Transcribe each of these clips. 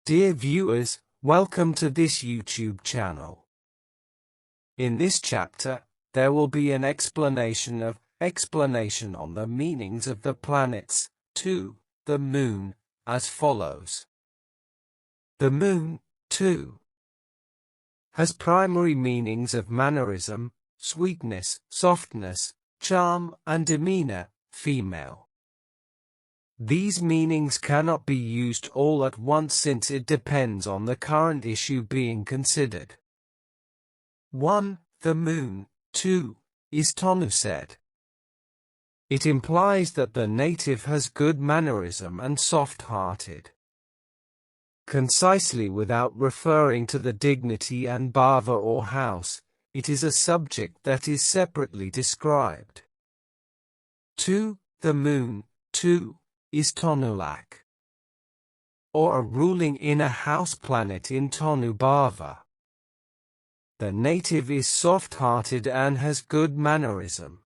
Dear viewers, welcome to this YouTube channel. In this chapter, there will be an explanation on the meanings of the planets, to the Moon, as follows. The Moon, too, has primary meanings of mannerism, sweetness, softness, charm, and demeanor, female. These meanings cannot be used all at once since it depends on the current issue being considered. 1. The Moon, 2, is Tanu-Sed. It implies that the native has good mannerism and soft-hearted. Concisely, without referring to the dignity and bhava or house, it is a subject that is separately described. 2. The Moon, 2, is Tanu-Lak, or a ruling inner house planet in Tanu Bhava. The native is soft-hearted and has good mannerism.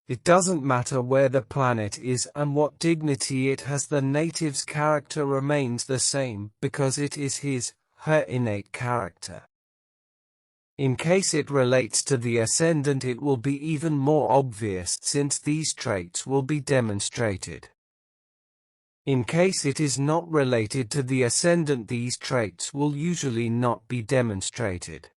It doesn't matter where the planet is and what dignity it has, the native's character remains the same because it is her innate character. In case it relates to the Ascendant, it will be even more obvious since these traits will be demonstrated. In case it is not related to the Ascendant, these traits will usually not be demonstrated.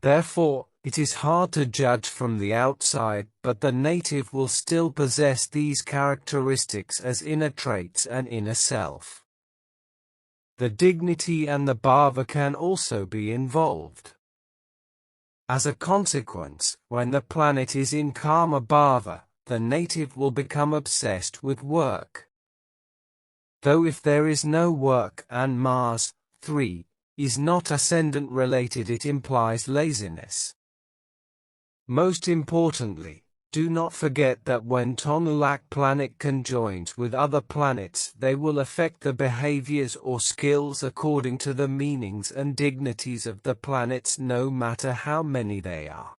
Therefore, it is hard to judge from the outside, but the native will still possess these characteristics as inner traits and inner self. The dignity and the bhava can also be involved. As a consequence, when the planet is in karma bhava, the native will become obsessed with work. Though if there is no work and Mars, 3, is not ascendant related, it implies laziness. Most importantly, do not forget that when Tanu-Lak planet conjoins with other planets, they will affect the behaviors or skills according to the meanings and dignities of the planets, no matter how many they are.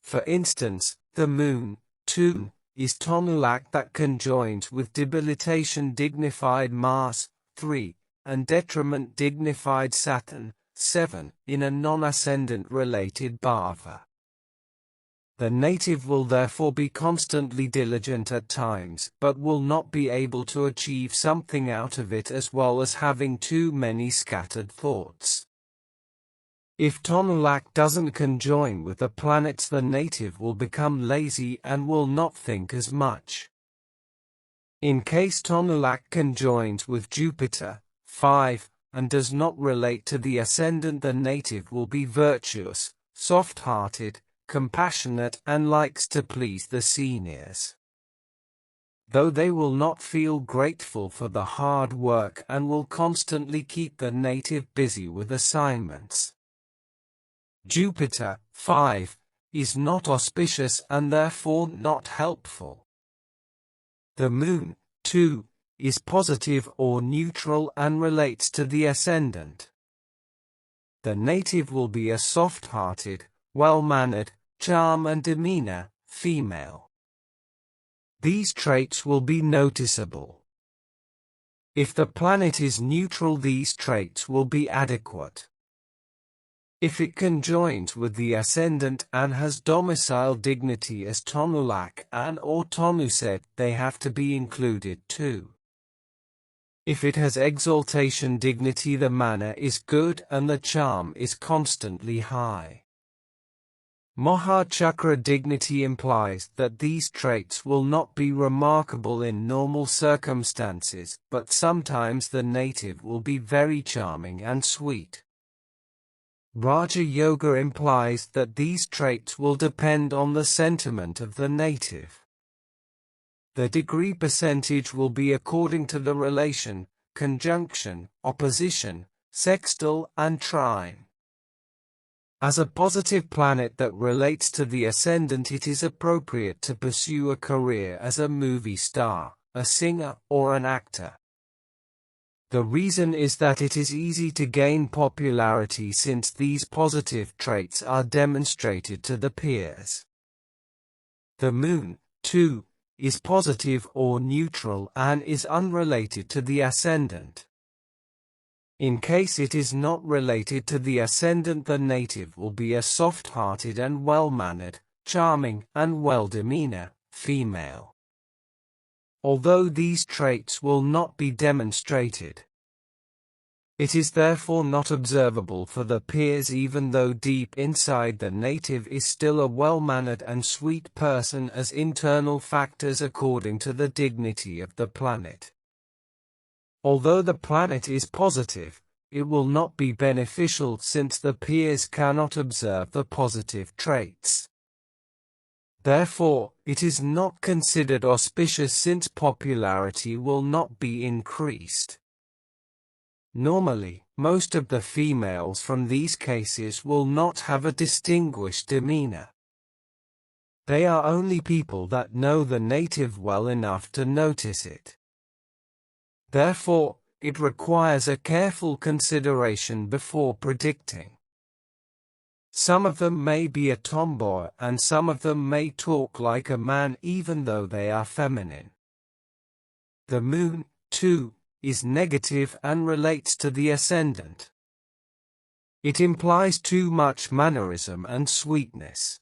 For instance, the Moon, 2, is Tanu-Lak that conjoins with debilitation dignified Mars, 3, and detriment dignified Saturn, 7, in a non-ascendant related bhava. The native will therefore be constantly diligent at times, but will not be able to achieve something out of it, as well as having too many scattered thoughts. If Tanu-Lak doesn't conjoin with the planets, the native will become lazy and will not think as much. In case Tanu-Lak conjoins with Jupiter, 5, and does not relate to the Ascendant, the native will be virtuous, soft-hearted, compassionate, and likes to please the seniors. Though they will not feel grateful for the hard work and will constantly keep the native busy with assignments. Jupiter, 5, is not auspicious and therefore not helpful. The Moon, 2, is positive or neutral and relates to the Ascendant. The native will be a soft-hearted, well-mannered, charm and demeanor, female. These traits will be noticeable. If the planet is neutral, these traits will be adequate. If it conjoins with the Ascendant and has domicile dignity as Tanu-Lak and or Tanu-Sed, they have to be included too. If it has exaltation dignity, the manner is good and the charm is constantly high. Mahachakra dignity implies that these traits will not be remarkable in normal circumstances, but sometimes the native will be very charming and sweet. Raja Yoga implies that these traits will depend on the sentiment of the native. The degree percentage will be according to the relation, conjunction, opposition, sextile, and trine. As a positive planet that relates to the Ascendant, it is appropriate to pursue a career as a movie star, a singer, or an actor. The reason is that it is easy to gain popularity since these positive traits are demonstrated to the peers. The Moon, 2, is positive or neutral and is unrelated to the ascendant. In case it is not related to the ascendant, the native will be a soft-hearted and well-mannered, charming and well-demeanor female. Although these traits will not be demonstrated, it is therefore not observable for the peers, even though deep inside the native is still a well-mannered and sweet person, as internal factors according to the dignity of the planet. Although the planet is positive, it will not be beneficial since the peers cannot observe the positive traits. Therefore, it is not considered auspicious since popularity will not be increased. Normally, most of the females from these cases will not have a distinguished demeanor. They are only people that know the native well enough to notice it. Therefore, it requires a careful consideration before predicting. Some of them may be a tomboy and some of them may talk like a man even though they are feminine. The moon, too, is negative and relates to the ascendant. It implies too much mannerism and sweetness.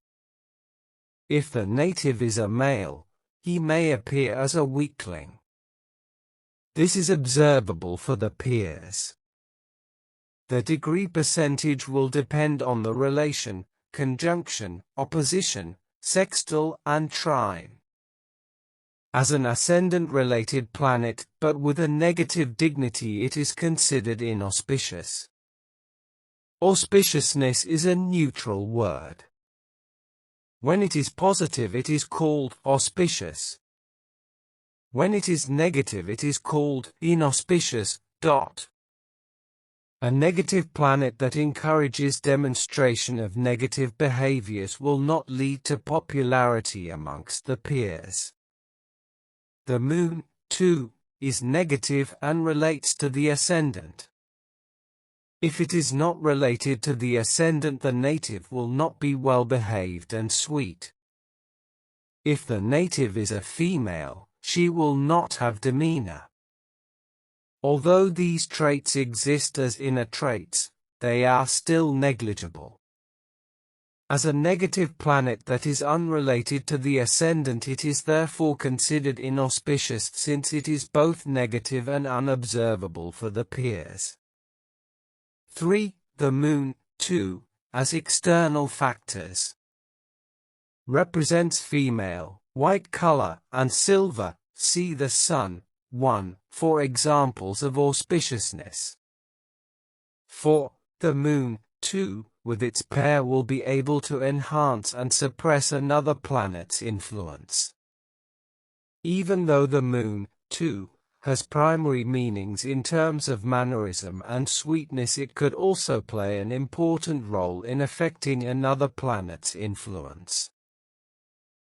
If the native is a male, he may appear as a weakling. This is observable for the peers. The degree percentage will depend on the relation, conjunction, opposition, sextile and trine. As an ascendant-related planet, but with a negative dignity, it is considered inauspicious. Auspiciousness is a neutral word. When it is positive, it is called auspicious. When it is negative, it is called inauspicious. A negative planet that encourages demonstration of negative behaviors will not lead to popularity amongst the peers. The moon, too, is negative and relates to the ascendant. If it is not related to the ascendant, the native will not be well behaved and sweet. If the native is a female, she will not have demeanor. Although these traits exist as inner traits, they are still negligible. As a negative planet that is unrelated to the ascendant, it is therefore considered inauspicious since it is both negative and unobservable for the peers. 3. The moon, too, as external factors, represents female, white color, and silver. See the sun, 1, for examples of auspiciousness. 4. The moon, too, with its pair will be able to enhance and suppress another planet's influence. Even though the moon, too, has primary meanings in terms of mannerism and sweetness, it could also play an important role in affecting another planet's influence.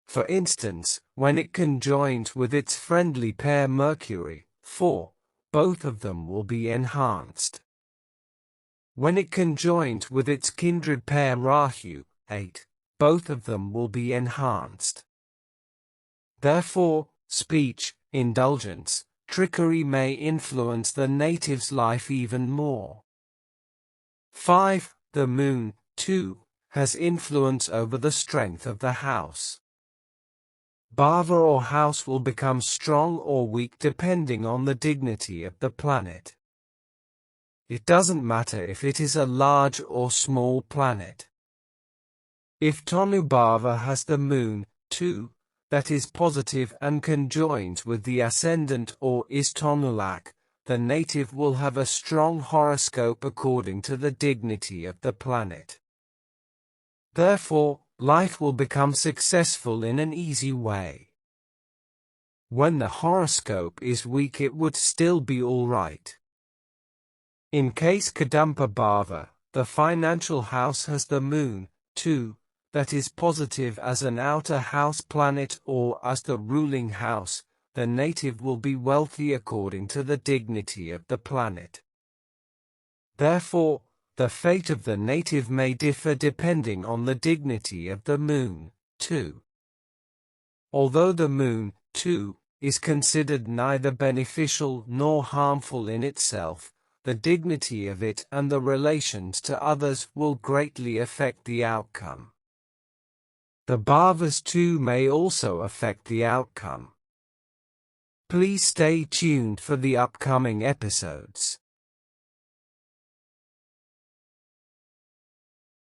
For instance, when it conjoins with its friendly pair Mercury, 4, both of them will be enhanced. When it conjoins with its kindred pair Rahu, 8, both of them will be enhanced. Therefore, speech, indulgence, trickery may influence the native's life even more. 5. The moon, too, has influence over the strength of the house. Bhava or house will become strong or weak depending on the dignity of the planet. It doesn't matter if it is a large or small planet. If Tanu Bhava has the moon, too, that is positive and conjoins with the ascendant, or is Tanu-Lak, the native will have a strong horoscope according to the dignity of the planet. Therefore, life will become successful in an easy way. When the horoscope is weak, it would still be alright. In case Kadampa Bhava, the financial house has the moon, too, that is positive as an outer house planet or as the ruling house, the native will be wealthy according to the dignity of the planet. Therefore, the fate of the native may differ depending on the dignity of the moon, too. Although the moon, 2, is considered neither beneficial nor harmful in itself, the dignity of it and the relations to others will greatly affect the outcome. The bhavas too may also affect the outcome. Please stay tuned for the upcoming episodes.